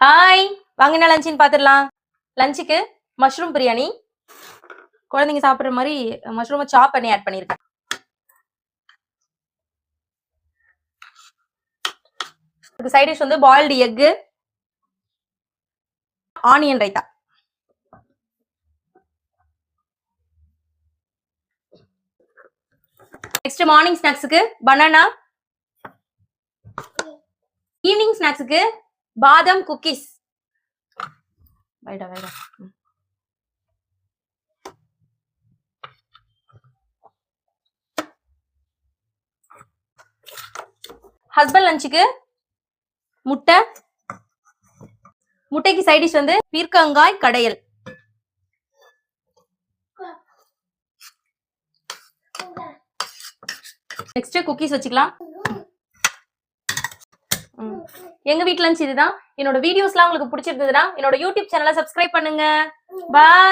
Hi, வாங்க என்ன லஞ்சுன்னு பார்த்துடலாம். லஞ்சுக்கு மஷ்ரூம் பிரியாணி, குழந்தைங்க சாப்பிட்ற மாதிரி மஷ்ரூமை சாப் பண்ணி ஆட் பண்ணியிருக்கேன். இதுக்கு சைட் டிஷ் வந்து boiled egg, onion raita. Next morning ஸ்நாக்ஸுக்கு பனானா, ஈவினிங் ஸ்நாக்ஸுக்கு பாதாம் குக்கீஸ். வைடா வைடா. ஹஸ்பண்ட் லஞ்சுக்கு முட்டை, முட்டைக்கு சைட் டிஷ் வந்து பீர்க்கங்காய் கடையல். நெக்ஸ்ட் குக்கீஸ் வச்சுக்கலாம். எங்க வீட்டு லஞ்ச் இதுதான். என்னோட வீடியோஸ்லாம் உங்களுக்கு பிடிச்சிருந்ததுன்னா என்னோட யூடியூப் சேனலை சப்ஸ்கிரைப் பண்ணுங்க. பாய்.